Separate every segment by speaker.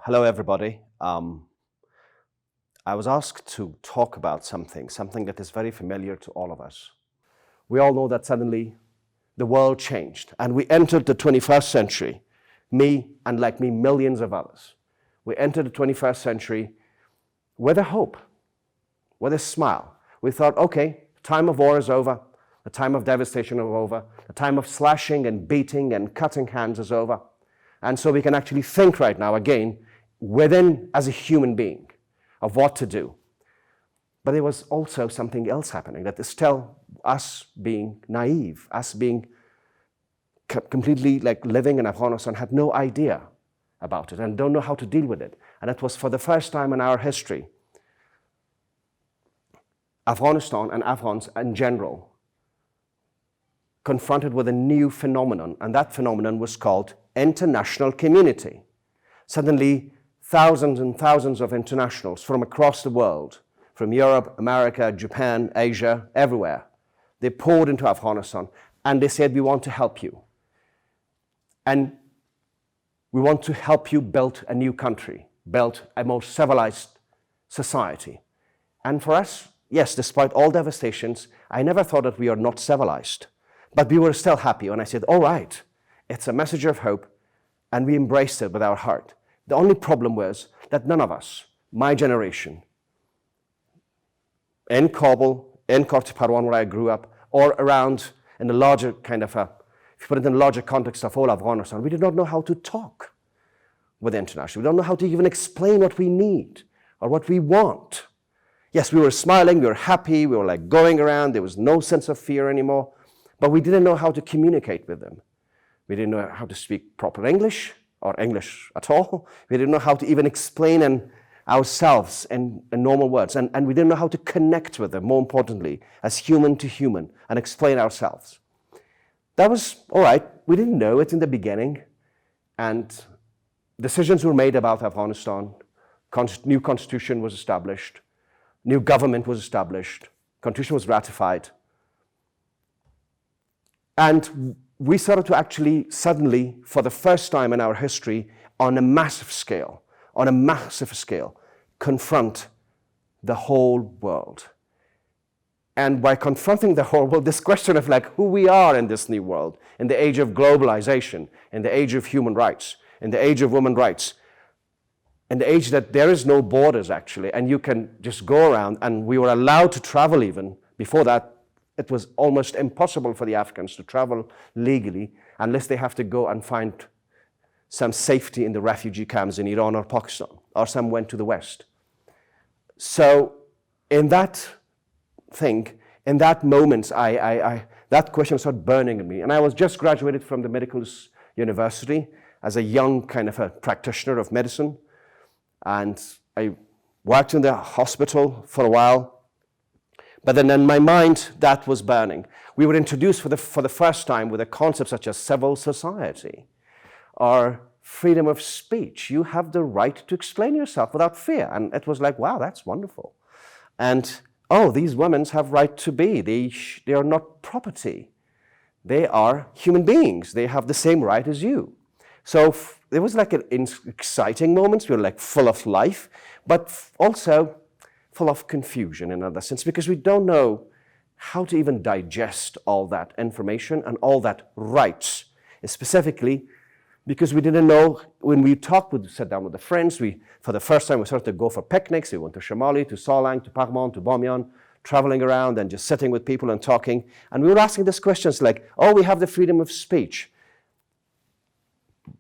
Speaker 1: Hello, everybody. I was asked to talk about something that is very familiar to all of us. We all know that suddenly the world changed and we entered the 21st century. Me and like me, millions of others. We entered the 21st century with a hope, with a smile. We thought, okay, the time of war is over. The time of devastation is over. The time of slashing and beating and cutting hands is over. And so we can actually think right now again within as a human being of what to do. But there was also something else happening that is still us being naive, us being completely like living in Afghanistan, had no idea about it and don't know how to deal with it. And it was for the first time in our history, Afghanistan and Afghans in general confronted with a new phenomenon, and that phenomenon was called international community. Suddenly, thousands and thousands of internationals from across the world, from Europe, America, Japan, Asia, everywhere, they poured into Afghanistan and they said, we want to help you. And we want to help you build a new country, build a more civilized society. And for us, yes, despite all devastations, I never thought that we are not civilized. But we were still happy when I said, all right, it's a message of hope, and we embraced it with our heart. The only problem was that none of us, my generation, in Kabul, in Koti Parwan where I grew up, or around in the larger kind of if you put it in the larger context of all Afghanistan, we did not know how to talk with international. We don't know how to even explain what we need or what we want. Yes, we were smiling, we were happy, we were like going around, there was no sense of fear anymore, but we didn't know how to communicate with them. We didn't know how to speak proper English or English at all. We didn't know how to even explain ourselves in normal words. And we didn't know how to connect with them, more importantly, as human to human, and explain ourselves. That was all right. We didn't know it in the beginning. And decisions were made about Afghanistan. New constitution was established. New government was established. Constitution was ratified. And we started to actually suddenly, for the first time in our history, on a massive scale, confront the whole world. And by confronting the whole world, this question of like who we are in this new world, in the age of globalization, in the age of human rights, in the age of women's rights, in the age that there is no borders actually, and you can just go around, and we were allowed to travel even. Before that, it was almost impossible for the Afghans to travel legally unless they have to go and find some safety in the refugee camps in Iran or Pakistan, or some went to the West. So in that thing, in that moment, that question started burning in me. And I was just graduated from the medical university as a young kind of a practitioner of medicine. And I worked in the hospital for a while. But then in my mind, that was burning. We were introduced for the first time with a concept such as civil society or freedom of speech. You have the right to explain yourself without fear. And it was like, wow, that's wonderful. And, oh, these women have right to be. They are not property. They are human beings. They have the same right as you. So there was like an exciting moment. We were like full of life, but also full of confusion in another sense, because we don't know how to even digest all that information and all that rights, specifically because we didn't know when we sat down with the friends, for the first time we started to go for picnics. We went to Shamali, to Salang, to Paghman, to Bamyan, traveling around and just sitting with people and talking. And we were asking these questions like, oh, we have the freedom of speech.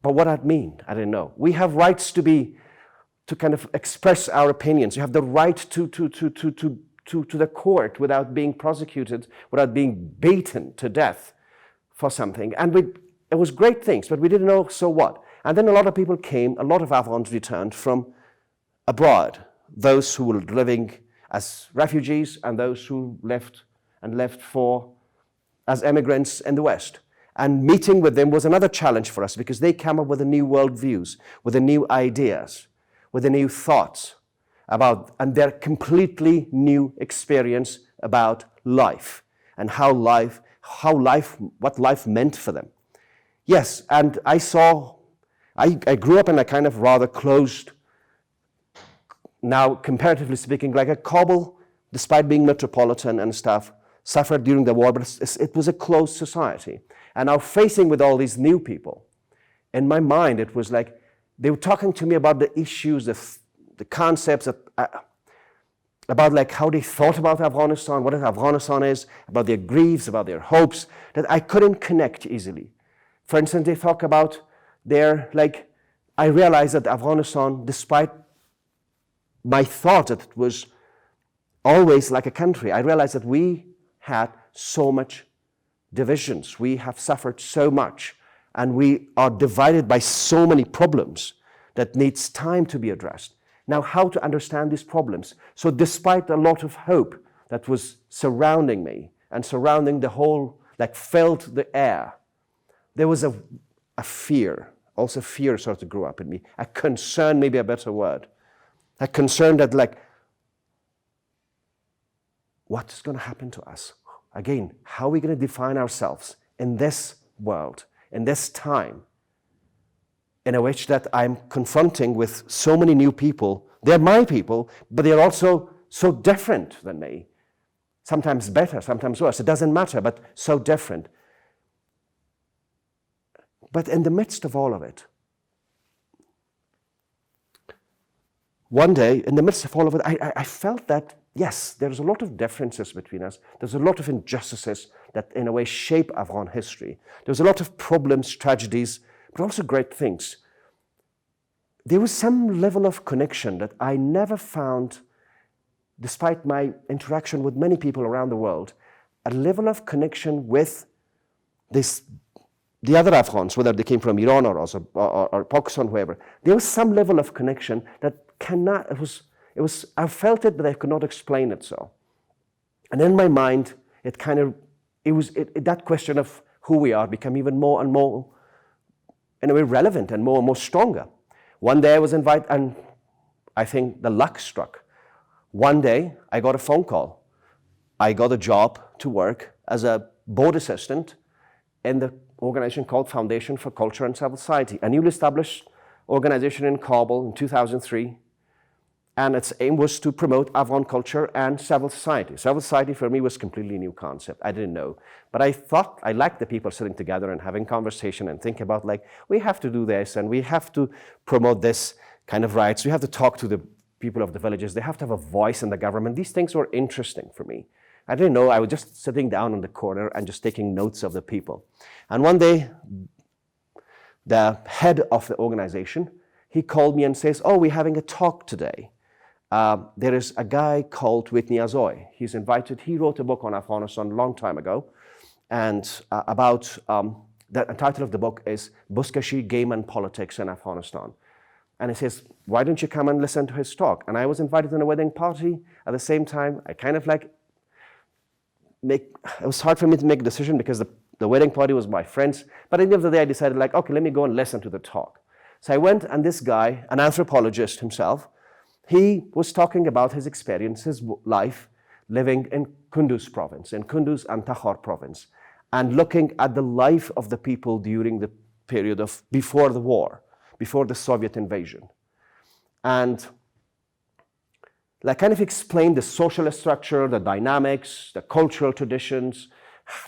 Speaker 1: But what that mean? I didn't know. We have rights to kind of express our opinions. You have the right to the court without being prosecuted, without being beaten to death for something. And it was great things, but we didn't know, so what? And then a lot of people came, a lot of Afghans returned from abroad, those who were living as refugees and those who left as immigrants in the West. And meeting with them was another challenge for us because they came up with new worldviews, with the new ideas, with the new thoughts and their completely new experience about life and what life meant for them. Yes, and I I grew up in a kind of rather closed, now comparatively speaking, like a Kabul, despite being metropolitan and stuff, suffered during the war, but it was a closed society. And now facing with all these new people, in my mind, it was like they were talking to me about the issues, the concepts about like how they thought about Afghanistan, what Afghanistan is, about their griefs, about their hopes, that I couldn't connect easily. For instance, they talk about I realized that Afghanistan, despite my thought that it was always like a country, I realized that we had so much divisions. We have suffered so much, and we are divided by so many problems that needs time to be addressed. Now, how to understand these problems? So despite a lot of hope that was surrounding me and surrounding the whole, filled the air, there was a fear. Also fear sort of grew up in me. A concern, maybe a better word. A concern that what is going to happen to us? Again, how are we going to define ourselves in this world, in this time, in which that I'm confronting with so many new people. They're my people, but they're also so different than me. Sometimes better, sometimes worse. It doesn't matter, but so different. But in the midst of all of it, one day, in the midst of all of it, I felt that, yes, there's a lot of differences between us. There's a lot of injustices that, in a way, shape Afghan history. There's a lot of problems, tragedies, but also great things. There was some level of connection that I never found, despite my interaction with many people around the world, a level of connection with the other Afghans, whether they came from Iran or Pakistan, whoever. There was some level of connection that I felt it, but I could not explain it so. And in my mind, that question of who we are became even more and more, in a way, relevant and more stronger. One day I was invited, and I think the luck struck. One day I got a phone call. I got a job to work as a board assistant in the organization called Foundation for Culture and Civil Society, a newly established organization in Kabul in 2003. And its aim was to promote Afghan culture and civil society. Civil society for me was a completely new concept. I didn't know. But I thought I liked the people sitting together and having conversation and think about we have to do this and we have to promote this kind of rights. We have to talk to the people of the villages. They have to have a voice in the government. These things were interesting for me. I didn't know. I was just sitting down in the corner and just taking notes of the people. And one day, the head of the organization, he called me and says, "Oh, we're having a talk today. There is a guy called Whitney Azoy. He's invited. He wrote a book on Afghanistan a long time ago, and the title of the book is Buzkashi, Game and Politics in Afghanistan." And he says, "Why don't you come and listen to his talk?" And I was invited to a wedding party. At the same time, I kind of it was hard for me to make a decision because the wedding party was my friends. But at the end of the day, I decided okay, let me go and listen to the talk. So I went, and this guy, an anthropologist himself, he was talking about his experience, his life, living in Kunduz province, in Kunduz and Takhar province, and looking at the life of the people during the period of before the war, before the Soviet invasion. And kind of explained the social structure, the dynamics, the cultural traditions,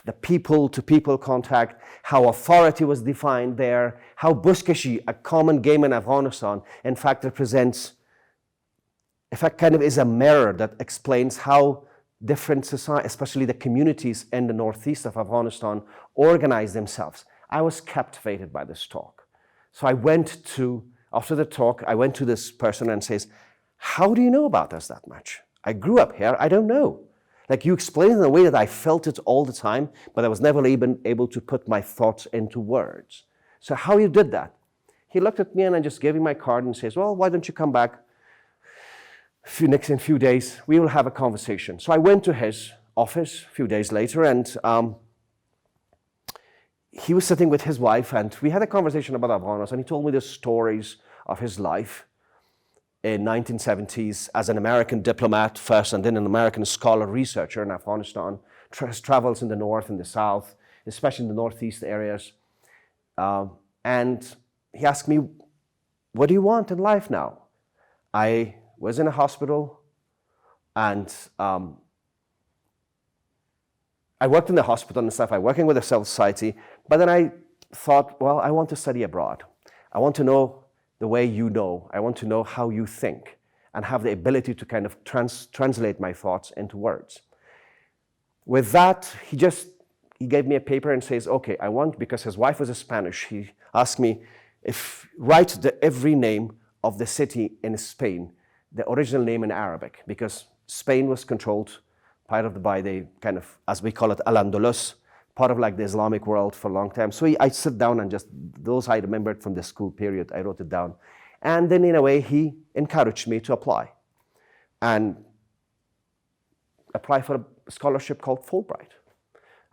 Speaker 1: the people-to-people contact, how authority was defined there, how Buzkashi, a common game in Afghanistan, in fact represents, in fact kind of is a mirror that explains how different societies, especially the communities in the northeast of Afghanistan, organize themselves. I was captivated by this talk. So after the talk, I went to this person and says, "How do you know about us that much? I grew up here, I don't know. You explained it in a way that I felt it all the time, but I was never even able to put my thoughts into words. So how you did that?" He looked at me and I just gave him my card and says, "Well, why don't you come back in a few days, we will have a conversation." So I went to his office a few days later, and he was sitting with his wife, and we had a conversation about Afghanistan. He told me the stories of his life in 1970s as an American diplomat first, and then an American scholar researcher in Afghanistan, travels in the north and the south, especially in the northeast areas. And he asked me, what do you want in life now? I was in a hospital, and I worked in the hospital and stuff. I working with the civil society, but then I thought, well, I want to study abroad. I want to know the way you know. I want to know how you think and have the ability to kind of translate my thoughts into words. With that, he gave me a paper and says, okay, I want, because his wife was a Spanish, he asked me if write every name of the city in Spain, the original name in Arabic, because Spain was controlled by the kind of, as we call it, Al-Andalus, part of like the Islamic world for a long time. So I sit down and just, those I remembered from the school period, I wrote it down. And then in a way, he encouraged me to apply and apply for a scholarship called Fulbright.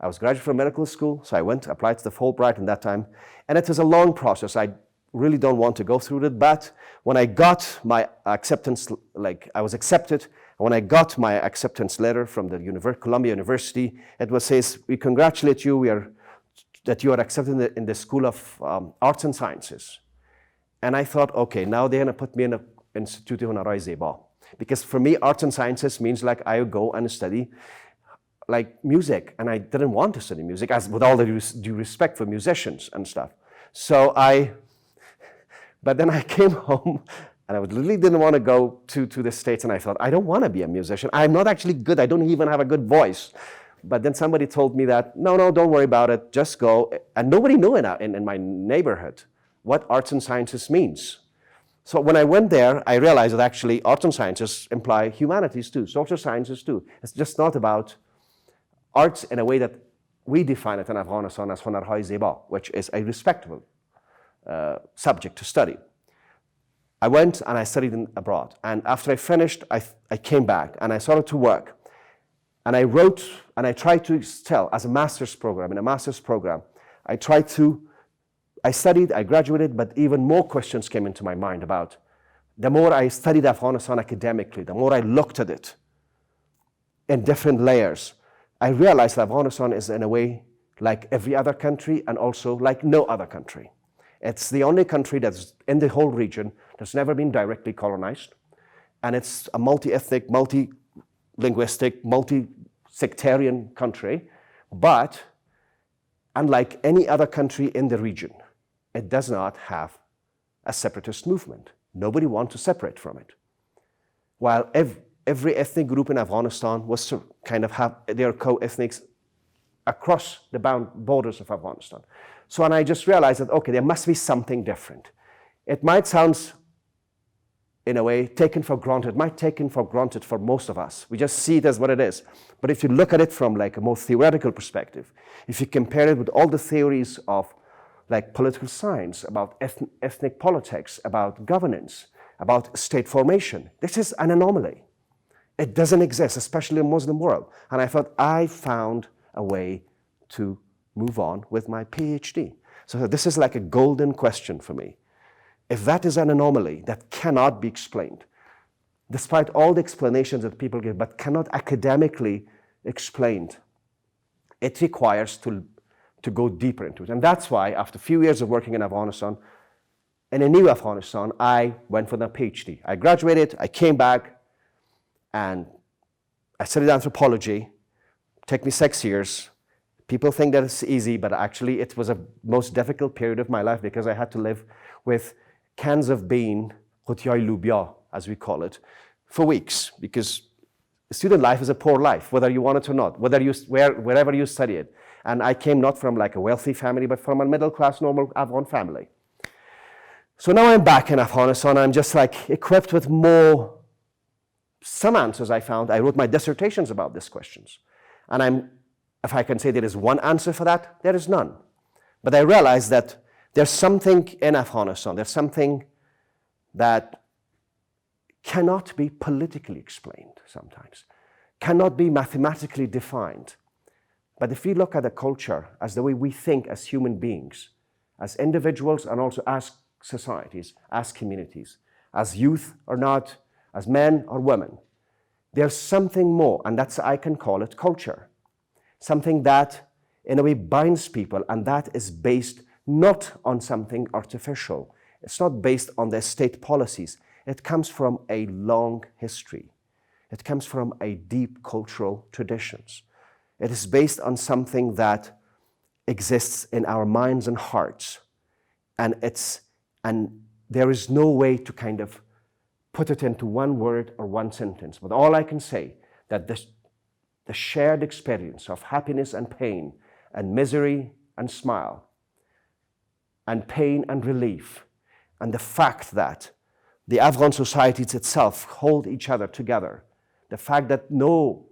Speaker 1: I was graduate from medical school, so I went, applied to the Fulbright in that time. And it was a long process. I really don't want to go through it, but when I got my acceptance, like I was accepted, when I got my acceptance letter from the Columbia University, it says, we congratulate you, that you are accepted in the School of Arts and Sciences. And I thought, okay, now they're gonna put me in an Institut Honoraire Zeba. Because for me, arts and sciences means like I go and study like music, and I didn't want to study music, as with all the due respect for musicians and stuff. But then I came home, and I really didn't want to go to the States, and I thought, I don't want to be a musician. I'm not actually good. I don't even have a good voice. But then somebody told me that, no, don't worry about it. Just go. And nobody knew in my neighborhood what arts and sciences means. So when I went there, I realized that actually arts and sciences imply humanities too, social sciences too. It's just not about arts in a way that we define it in Afghanistan as Honorhai Zeba, which is a respectable subject to study. I went and I studied abroad. And after I finished, I came back and I started to work. And I wrote and I tried to tell, as a master's program, in a master's program, I studied, I graduated, but even more questions came into my mind about the more I studied Afghanistan academically, the more I looked at it in different layers, I realized that Afghanistan is in a way like every other country and also like no other country. It's the only country that's in the whole region that's never been directly colonized. And it's a multi-ethnic, multi-linguistic, multi-sectarian country. But unlike any other country in the region, it does not have a separatist movement. Nobody wants to separate from it. While every ethnic group in Afghanistan was to kind of have their co-ethnics across the borders of Afghanistan. So, and I just realized that, okay, there must be something different. It might sound, in a way, taken for granted. It might taken for granted for most of us. We just see it as what it is. But if you look at it from like a more theoretical perspective, if you compare it with all the theories of like political science, about ethnic politics, about governance, about state formation, this is an anomaly. It doesn't exist, especially in the Muslim world. And I thought I found a way to move on with my PhD. So this is like a golden question for me. If that is an anomaly that cannot be explained, despite all the explanations that people give, but cannot academically explained, it requires to go deeper into it. And that's why after a few years of working in Afghanistan, in a new Afghanistan, I went for the PhD. I graduated, I came back, and I studied anthropology. It took me 6 years. People think that it's easy, but actually it was a most difficult period of my life because I had to live with cans of bean, khutiyai lubia, as we call it, for weeks, because student life is a poor life, whether you want it or not, wherever you study it. And I came not from like a wealthy family, but from a middle-class, normal Afghan family. So now I'm back in Afghanistan. I'm just like equipped with some answers I found. I wrote my dissertations about these questions. And if I can say there is one answer for that, there is none. But I realized that there's something in Afghanistan, there's something that cannot be politically explained sometimes, cannot be mathematically defined. But if we look at the culture as the way we think as human beings, as individuals and also as societies, as communities, as youth or not, as men or women, there's something more, and I can call it culture. Something that in a way binds people, and that is based not on something artificial. It's not based on their state policies. It comes from a long history. It comes from a deep cultural traditions. It is based on something that exists in our minds and hearts. And there is no way to kind of put it into one word or one sentence. But all I can say that the shared experience of happiness and pain and misery and smile and pain and relief, and the fact that the Afghan societies itself hold each other together, the fact that no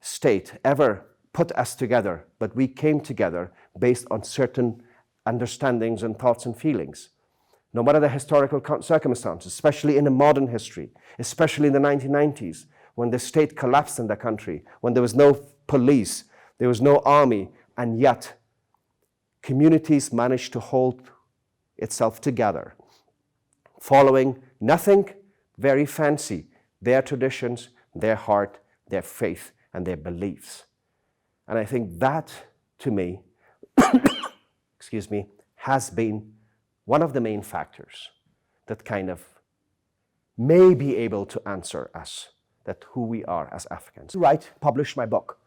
Speaker 1: state ever put us together, but we came together based on certain understandings and thoughts and feelings. No matter the historical circumstances, especially in the modern history, especially in the 1990s, when the state collapsed in the country, when there was no police, there was no army, and yet communities managed to hold itself together, following nothing very fancy, their traditions, their heart, their faith, and their beliefs. And I think that, to me, excuse me, has been one of the main factors that kind of may be able to answer us, that who we are as Africans. Published my book.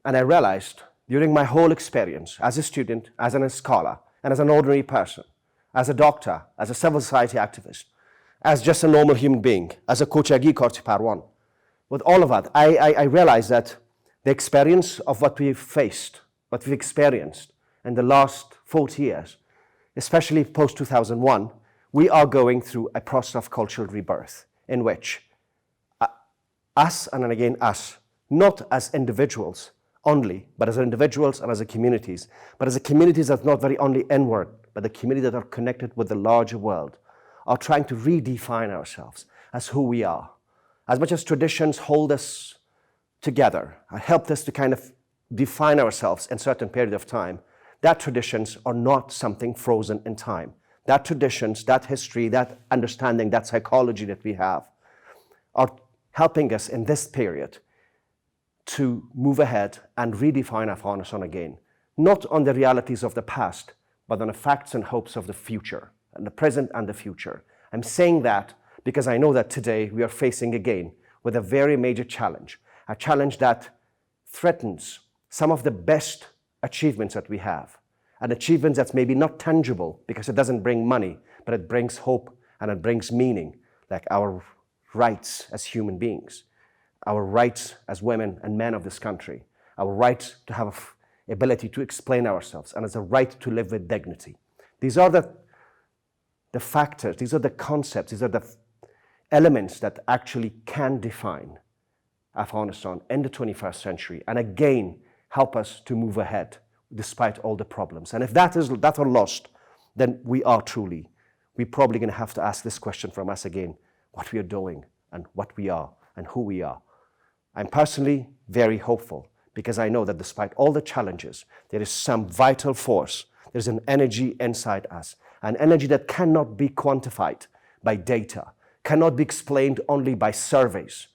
Speaker 1: And I realized during my whole experience as a student, as a scholar, and as an ordinary person, as a doctor, as a civil society activist, as just a normal human being, as a Kochagi Korti Parwan, with all of that, I realized that the experience of what we've faced, what we've experienced in the last 40 years, especially post-2001, we are going through a process of cultural rebirth in which us, and then again us, not as individuals only, but as individuals and as a communities, but as a communities that's not very only inward, but the community that are connected with the larger world, are trying to redefine ourselves as who we are. As much as traditions hold us together, helped us to kind of define ourselves in a certain period of time, that traditions are not something frozen in time. That traditions, that history, that understanding, that psychology that we have are helping us in this period to move ahead and redefine Afghanistan again, not on the realities of the past, but on the facts and hopes of the future, and the present and the future. I'm saying that because I know that today we are facing again with a very major challenge, a challenge that threatens some of the best achievements that we have, and achievements that's maybe not tangible because it doesn't bring money, but it brings hope and it brings meaning, like our rights as human beings, our rights as women and men of this country, our rights to have ability to explain ourselves, and as a right to live with dignity. These are the factors, these are the concepts, these are the elements that actually can define Afghanistan in the 21st century, and again, help us to move ahead despite all the problems. And if that are lost, then we're probably going to have to ask this question from us again, what we are doing and what we are and who we are. I'm personally very hopeful because I know that despite all the challenges, there is some vital force, there's an energy inside us, an energy that cannot be quantified by data, cannot be explained only by surveys,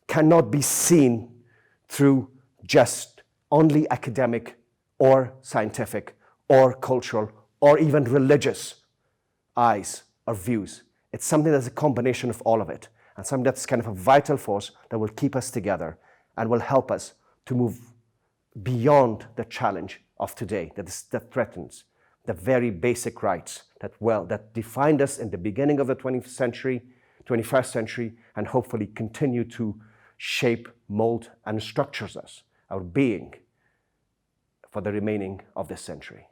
Speaker 1: cannot be seen through just only academic or scientific or cultural or even religious eyes or views. It's something that's a combination of all of it, and something that's kind of a vital force that will keep us together and will help us to move beyond the challenge of today that threatens the very basic rights that defined us in the beginning of the 21st century, and hopefully continue to shape, mold, and structures us, our being, for the remaining of this century.